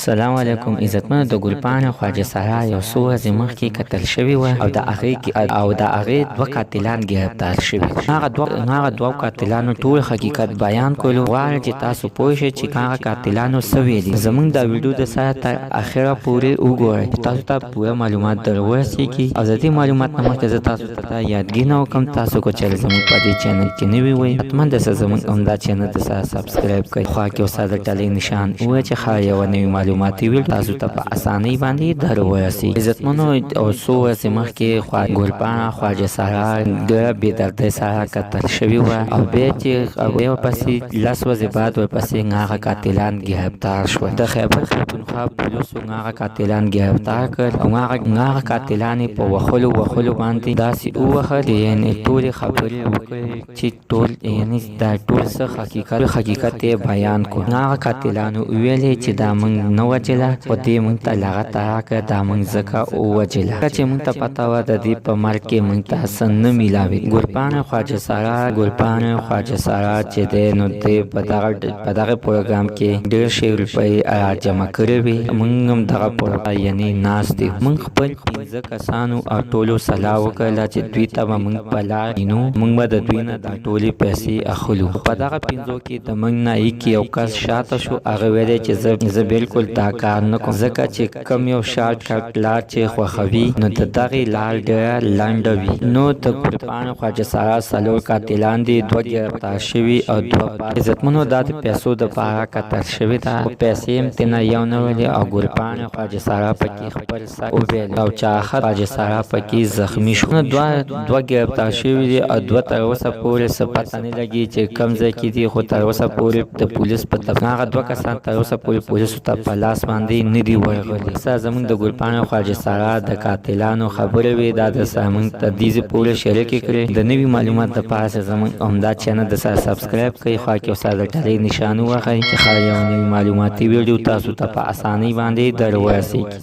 سلام علیکم. عزتمنو، د ګلپاڼې خواجه سارا یو څو ورځې مخکې قتل شوې وه او د هغې دوه قاتلان ګرفتار شوي. هغه دوه قاتلانو ټول حقیقت بیان کولو. غواړم چې تاسو پوه شئ چې هغه قاتلانو څه ویلي. زمونږ دا ویډیو د سره تر اخره پورې وګورئ چې تاسو ته پوره معلومات در ورسېږي. او د دې معلومات نه مخکې زه تاسو ته یادګي وکړم، تاسو که چېرې زموږ په دې چینل کې نوي وئ، حتما د زموږ همدا چینل د سره سبسکرایب کړئ. خوا کې اوسه د ډالۍ نشان ووایه چې ښه یوه نوې معلوماتي ویډیو تاسو ته په اسانۍ باندې در ورسېږي. عزتمنو، او څو ورځې مخکې ګلپاڼه خواجه سارا ډېره بېدردۍ سره قتل شوې وه او بیا چې ورپسې 10 ورځې بعد ورپسې هغه قاتلان ګرفتار شول. د خیبر پښتونخوا پولیسو هغه قاتلان ګرفتار کړل او هغه قاتلان یې په وهلو باندې داسې ووهل، یعنې ټولې خبرې وکړې چې دا ټول څه حقیقت یې بیان کړ. هغه قاتلانو ویلې چې دا موږ نه وجله، خو دې موږ ته لغته راکړه، دا موږ ځکه ووجله چې موږ ته پته وه د دې په مرګ کې موږ ته څه نه میلاوي. ګلپاڼه خواجه سارا چې دی نو دی په دغه پروګرام کې ډېر شی روپۍ جمع کړې وې. موږ هم دغه پروګرام یعنې ناست دي. موږ خپل 15 کسانو او ټولو صلاح وکړله چې دوی ته به موږ په لار وینو، موږ به د دوی نه دا ټولې پیسې اخلو. په دغه 15 کې د موږ نه یو کس شاته شو. هغه ویلی چې زه بالکل دا کار نه کوم، ځکه چې کم یو شارټ کټ لار چې خوښوي نو د دغې لار ډېره لنډه وي. نو د ګلپاڼې خواجه سارا 4 قاتلان دي، 2 ګرفتار شوي او 2 پاتې. عزتمنو، دا د پیسو دپاره قتل شوې ده، پیسې هم ترېنه یو نه ولې او ګلپاڼې خواجه سارا پکې خپل سر وبیل او چاخت خواجه سارا پکې زخمي شو. 2 ګرفتار شوي دي او 2 تر اوسه پورې څه پته نه لګي چې کوم ځای کې دي، خو تر اوسه پورې د پولیس په هغه 2 کسان تر اوسه پورې پولیسو ته په لاس باندې نه دي ورغلي. زموږ د ګلپاڼې خواجه سارا د قاتلانو خبرې وې، دا د زموږ ته دیزې پورې شریکې کړې. د نوي معلومات دپاره زموږ همدا چینل د سره سبسکرایب کړئ، خوا کې اوسه د ډالۍ نشان ووهئ چې ښه یوه نوي معلوماتي ویډیو تاسو ته په اسانۍ باندې در ورسېږي.